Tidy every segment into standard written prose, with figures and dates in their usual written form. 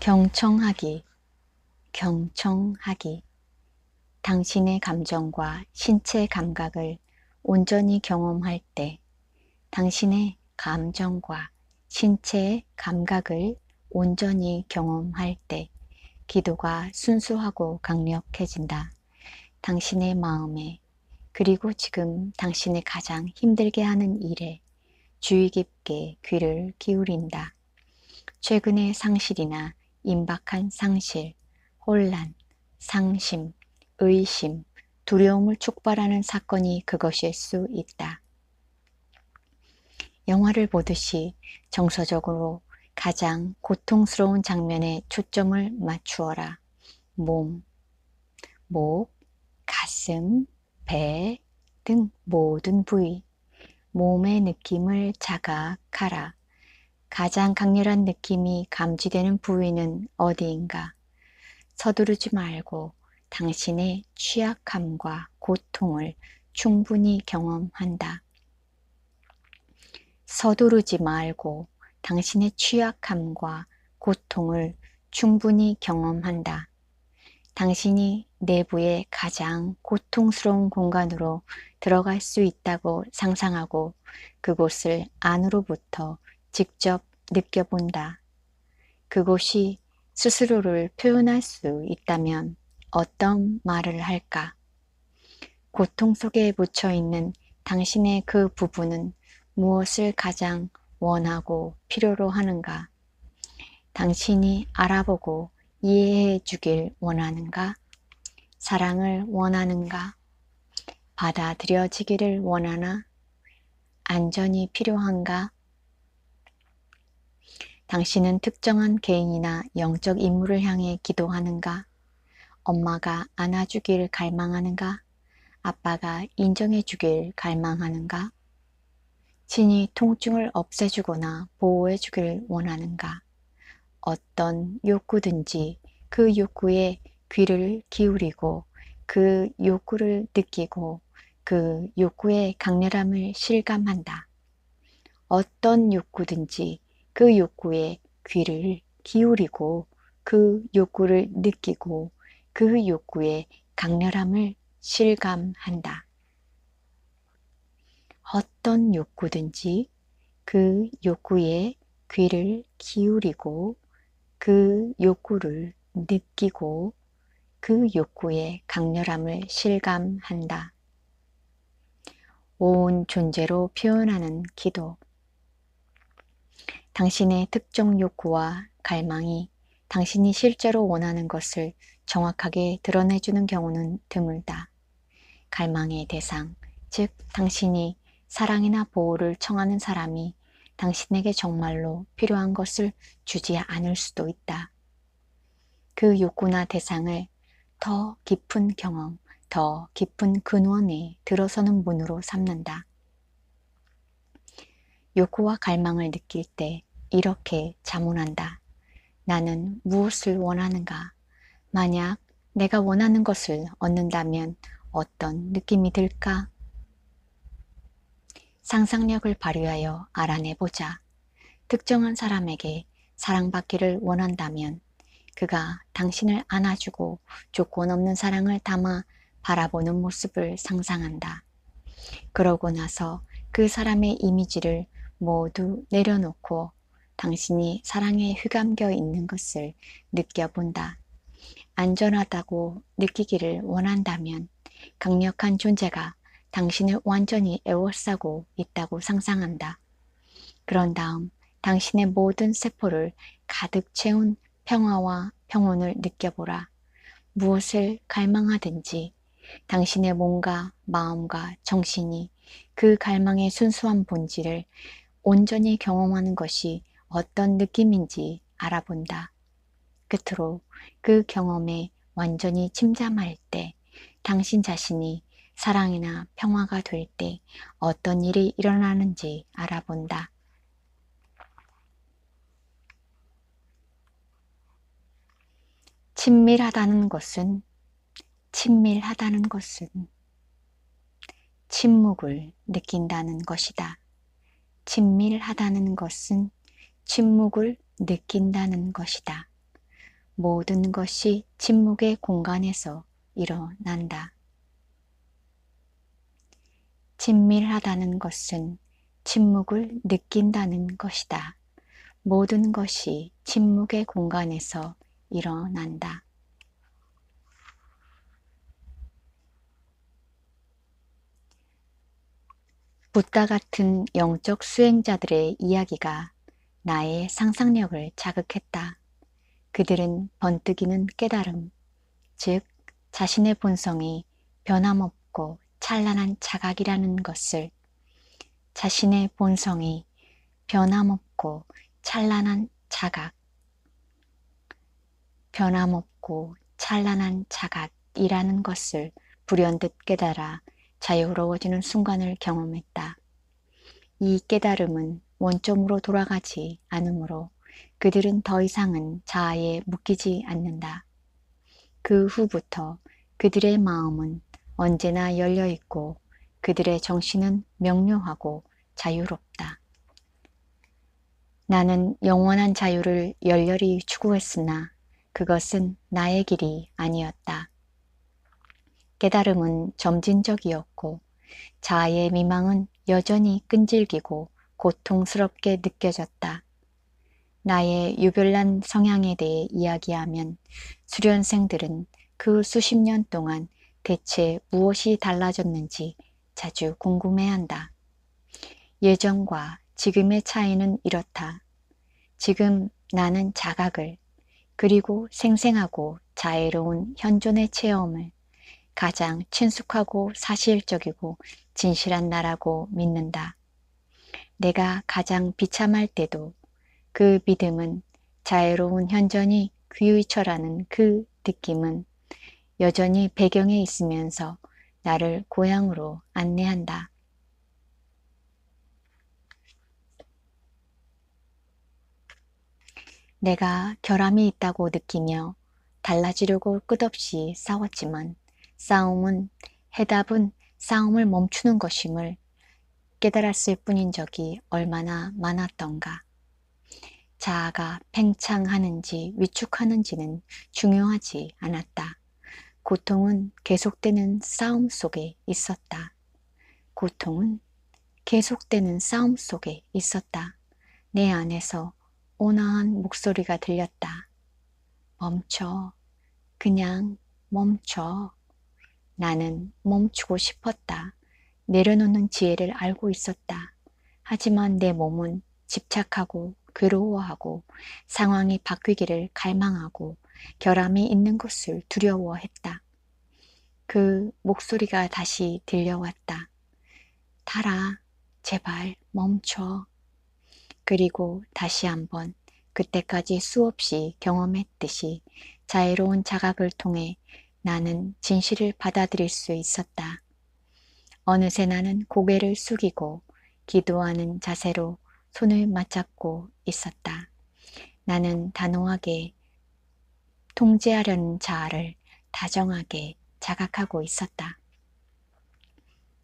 경청하기, 경청하기. 당신의 감정과 신체 감각을 온전히 경험할 때, 당신의 감정과 신체의 감각을 온전히 경험할 때, 기도가 순수하고 강력해진다. 당신의 마음에, 그리고 지금 당신이 가장 힘들게 하는 일에 주의 깊게 귀를 기울인다. 최근의 상실이나 임박한 상실, 혼란, 상심, 의심, 두려움을 촉발하는 사건이 그것일 수 있다. 영화를 보듯이 정서적으로 가장 고통스러운 장면에 초점을 맞추어라. 몸, 목, 가슴, 배 등 모든 부위, 몸의 느낌을 자각하라. 가장 강렬한 느낌이 감지되는 부위는 어디인가? 서두르지 말고 당신의 취약함과 고통을 충분히 경험한다. 서두르지 말고 당신의 취약함과 고통을 충분히 경험한다. 당신이 내부의 가장 고통스러운 공간으로 들어갈 수 있다고 상상하고 그곳을 안으로부터 직접 느껴본다. 그곳이 스스로를 표현할 수 있다면 어떤 말을 할까? 고통 속에 묻혀 있는 당신의 그 부분은 무엇을 가장 원하고 필요로 하는가? 당신이 알아보고 이해해 주길 원하는가? 사랑을 원하는가? 받아들여지기를 원하나? 안전이 필요한가? 당신은 특정한 개인이나 영적 인물을 향해 기도하는가? 엄마가 안아주길 갈망하는가? 아빠가 인정해주길 갈망하는가? 친히 통증을 없애주거나 보호해주길 원하는가? 어떤 욕구든지 그 욕구에 귀를 기울이고 그 욕구를 느끼고 그 욕구의 강렬함을 실감한다. 어떤 욕구든지 그 욕구에 귀를 기울이고 그 욕구를 느끼고 그 욕구의 강렬함을 실감한다. 어떤 욕구든지 그 욕구에 귀를 기울이고 그 욕구를 느끼고 그 욕구의 강렬함을 실감한다. 온 존재로 표현하는 기도. 당신의 특정 욕구와 갈망이 당신이 실제로 원하는 것을 정확하게 드러내주는 경우는 드물다. 갈망의 대상, 즉 당신이 사랑이나 보호를 청하는 사람이 당신에게 정말로 필요한 것을 주지 않을 수도 있다. 그 욕구나 대상을 더 깊은 경험, 더 깊은 근원에 들어서는 문으로 삼는다. 욕구와 갈망을 느낄 때 이렇게 자문한다. 나는 무엇을 원하는가? 만약 내가 원하는 것을 얻는다면 어떤 느낌이 들까? 상상력을 발휘하여 알아내보자. 특정한 사람에게 사랑받기를 원한다면 그가 당신을 안아주고 조건 없는 사랑을 담아 바라보는 모습을 상상한다. 그러고 나서 그 사람의 이미지를 모두 내려놓고 당신이 사랑에 휘감겨 있는 것을 느껴본다. 안전하다고 느끼기를 원한다면 강력한 존재가 당신을 완전히 에워싸고 있다고 상상한다. 그런 다음 당신의 모든 세포를 가득 채운 평화와 평온을 느껴보라. 무엇을 갈망하든지 당신의 몸과 마음과 정신이 그 갈망의 순수한 본질을 온전히 경험하는 것이 어떤 느낌인지 알아본다. 끝으로 그 경험에 완전히 침잠할 때 당신 자신이 사랑이나 평화가 될 때 어떤 일이 일어나는지 알아본다. 친밀하다는 것은 침묵을 느낀다는 것이다. 친밀하다는 것은 침묵을 느낀다는 것이다. 모든 것이 침묵의 공간에서 일어난다. 친밀하다는 것은 침묵을 느낀다는 것이다. 모든 것이 침묵의 공간에서 일어난다. 붓다 같은 영적 수행자들의 이야기가 나의 상상력을 자극했다. 그들은 번뜩이는 깨달음, 즉 자신의 본성이 변함없고 찬란한 자각이라는 것을, 자신의 본성이 변함없고 찬란한 자각, 변함없고 찬란한 자각이라는 것을 불현듯 깨달아 자유로워지는 순간을 경험했다. 이 깨달음은 원점으로 돌아가지 않으므로 그들은 더 이상은 자아에 묶이지 않는다. 그 후부터 그들의 마음은 언제나 열려있고 그들의 정신은 명료하고 자유롭다. 나는 영원한 자유를 열렬히 추구했으나 그것은 나의 길이 아니었다. 깨달음은 점진적이었고 자아의 미망은 여전히 끈질기고 고통스럽게 느껴졌다. 나의 유별난 성향에 대해 이야기하면 수련생들은 그 수십 년 동안 대체 무엇이 달라졌는지 자주 궁금해한다. 예전과 지금의 차이는 이렇다. 지금 나는 자각을, 그리고 생생하고 자애로운 현존의 체험을 가장 친숙하고 사실적이고 진실한 나라고 믿는다. 내가 가장 비참할 때도 그 믿음은, 자애로운 현존이 귀의처라는 그 느낌은 여전히 배경에 있으면서 나를 고향으로 안내한다. 내가 결함이 있다고 느끼며 달라지려고 끝없이 싸웠지만 해답은 싸움을 멈추는 것임을 깨달았을 뿐인 적이 얼마나 많았던가. 자아가 팽창하는지 위축하는지는 중요하지 않았다. 고통은 계속되는 싸움 속에 있었다. 고통은 계속되는 싸움 속에 있었다. 내 안에서 온화한 목소리가 들렸다. 멈춰. 그냥 멈춰. 나는 멈추고 싶었다. 내려놓는 지혜를 알고 있었다. 하지만 내 몸은 집착하고 괴로워하고 상황이 바뀌기를 갈망하고 결함이 있는 것을 두려워했다. 그 목소리가 다시 들려왔다. 타라, 제발 멈춰. 그리고 다시 한번 그때까지 수없이 경험했듯이 자애로운 자각을 통해 나는 진실을 받아들일 수 있었다. 어느새 나는 고개를 숙이고 기도하는 자세로 손을 맞잡고 있었다. 나는 단호하게 통제하려는 자아를 다정하게 자각하고 있었다.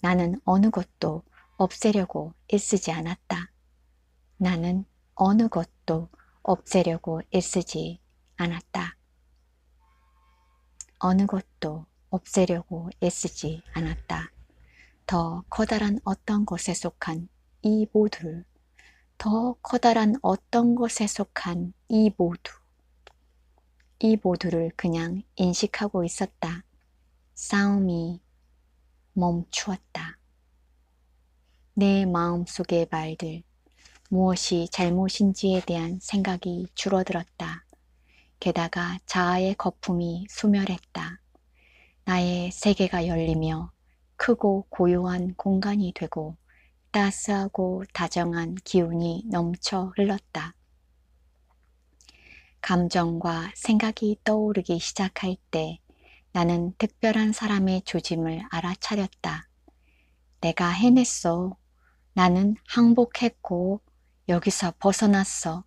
나는 어느 것도 없애려고 애쓰지 않았다. 나는 어느 것도 없애려고 애쓰지 않았다. 어느 것도 없애려고 애쓰지 않았다. 더 커다란 어떤 것에 속한 이 모두를, 더 커다란 어떤 것에 속한 이 모두를 그냥 인식하고 있었다. 싸움이 멈추었다. 내 마음속의 말들, 무엇이 잘못인지에 대한 생각이 줄어들었다. 게다가 자아의 거품이 소멸했다. 나의 세계가 열리며 크고 고요한 공간이 되고 따스하고 다정한 기운이 넘쳐 흘렀다. 감정과 생각이 떠오르기 시작할 때 나는 특별한 사람의 조짐을 알아차렸다. 내가 해냈어. 나는 항복했고 여기서 벗어났어.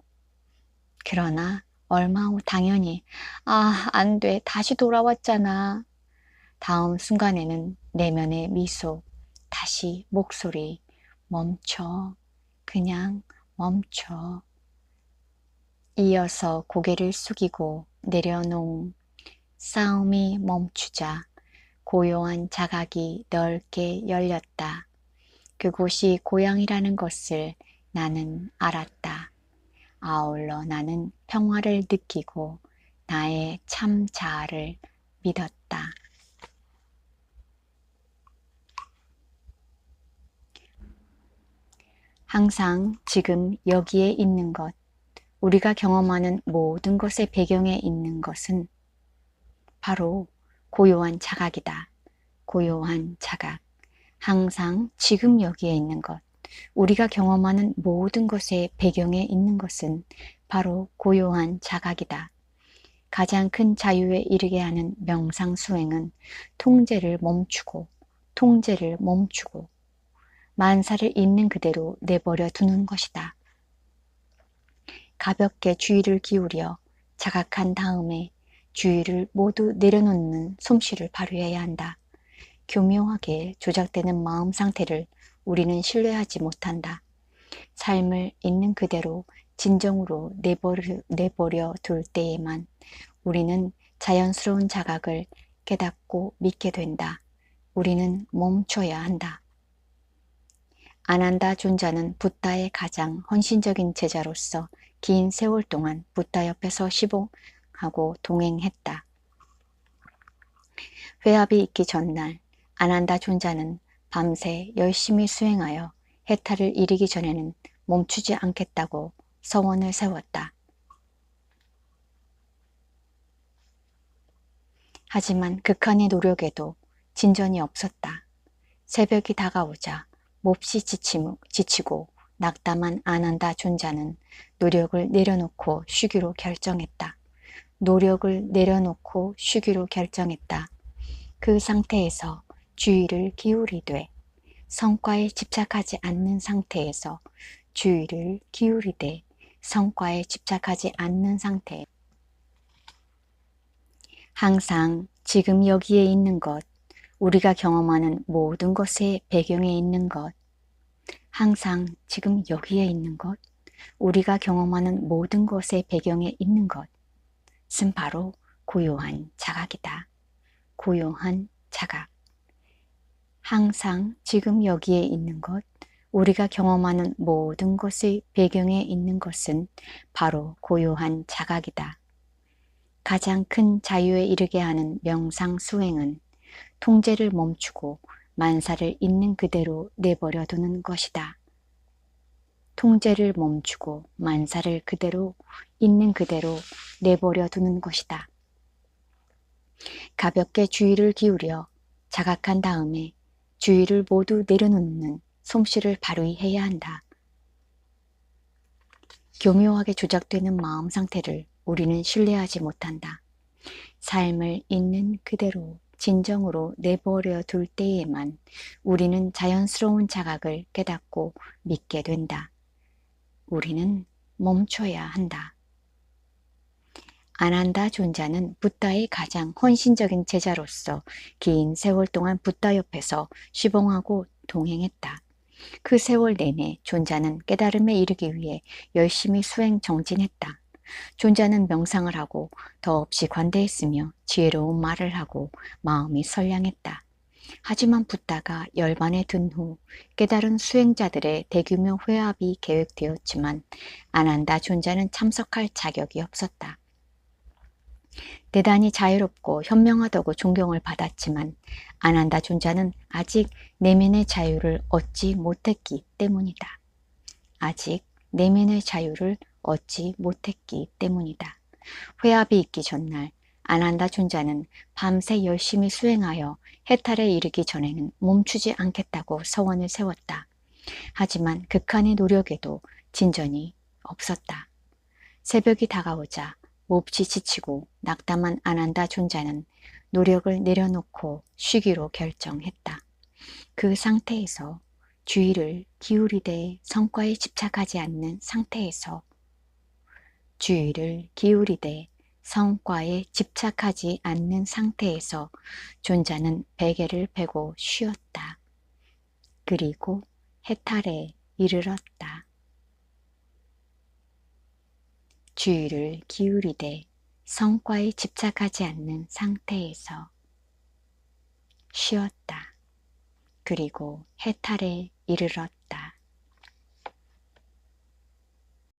그러나 얼마 후 당연히 안 돼. 다시 돌아왔잖아. 다음 순간에는 내면의 미소, 다시 목소리, 멈춰. 그냥 멈춰. 이어서 고개를 숙이고 내려놓음. 싸움이 멈추자 고요한 자각이 넓게 열렸다. 그곳이 고향이라는 것을 나는 알았다. 아울러 나는 평화를 느끼고 나의 참 자아를 믿었다. 항상 지금 여기에 있는 것, 우리가 경험하는 모든 것의 배경에 있는 것은 바로 고요한 자각이다. 고요한 자각. 항상 지금 여기에 있는 것, 우리가 경험하는 모든 것의 배경에 있는 것은 바로 고요한 자각이다. 가장 큰 자유에 이르게 하는 명상 수행은 통제를 멈추고 만사를 있는 그대로 내버려 두는 것이다. 가볍게 주의를 기울여 자각한 다음에 주의를 모두 내려놓는 솜씨를 발휘해야 한다. 교묘하게 조작되는 마음 상태를 우리는 신뢰하지 못한다. 삶을 있는 그대로 진정으로 내버려 둘 때에만 우리는 자연스러운 자각을 깨닫고 믿게 된다. 우리는 멈춰야 한다. 아난다 존자는 붓다의 가장 헌신적인 제자로서 긴 세월 동안 붓다 옆에서 시봉하고 동행했다. 회합이 있기 전날 아난다 존자는 밤새 열심히 수행하여 해탈을 이르기 전에는 멈추지 않겠다고 서원을 세웠다. 하지만 극한의 노력에도 진전이 없었다. 새벽이 다가오자 몹시 지치고 낙담한 아난다 존자는 노력을 내려놓고 쉬기로 결정했다. 그 상태에서 주의를 기울이되 성과에 집착하지 않는 상태 항상 지금 여기에 있는 것, 우리가 경험하는 모든 것의 배경에 있는 것, 항상 지금 여기에 있는 것, 우리가 경험하는 모든 것의 배경에 있는 것은 바로 고요한 자각이다. 고요한 자각. 항상 지금 여기에 있는 것, 우리가 경험하는 모든 것의 배경에 있는 것은 바로 고요한 자각이다. 가장 큰 자유에 이르게 하는 명상 수행은 통제를 멈추고 만사를 있는 그대로 내버려 두는 것이다. 통제를 멈추고 만사를 있는 그대로 내버려 두는 것이다. 가볍게 주의를 기울여 자각한 다음에 주의를 모두 내려놓는 솜씨를 발휘해야 한다. 교묘하게 조작되는 마음 상태를 우리는 신뢰하지 못한다. 삶을 있는 그대로 진정으로 내버려 둘 때에만 우리는 자연스러운 자각을 깨닫고 믿게 된다. 우리는 멈춰야 한다. 아난다 존자는 붓다의 가장 헌신적인 제자로서 긴 세월 동안 붓다 옆에서 시봉하고 동행했다. 그 세월 내내 존자는 깨달음에 이르기 위해 열심히 수행 정진했다. 존자는 명상을 하고 더없이 관대했으며 지혜로운 말을 하고 마음이 선량했다. 하지만 붓다가 열반에 든 후 깨달은 수행자들의 대규모 회합이 계획되었지만 아난다 존자는 참석할 자격이 없었다. 대단히 자유롭고 현명하다고 존경을 받았지만 아난다 존자는 아직 내면의 자유를 얻지 못했기 때문이다. 회합이 있기 전날 아난다 존자는 밤새 열심히 수행하여 해탈에 이르기 전에는 멈추지 않겠다고 서원을 세웠다. 하지만 극한의 노력에도 진전이 없었다. 새벽이 다가오자 몹시 지치고 낙담한 아난다 존자는 노력을 내려놓고 쉬기로 결정했다. 그 상태에서 주의를 기울이되 성과에 집착하지 않는 상태에서 존자는 베개를 베고 쉬었다. 그리고 해탈에 이르렀다. 주의를 기울이되 성과에 집착하지 않는 상태에서 쉬었다. 그리고 해탈에 이르렀다.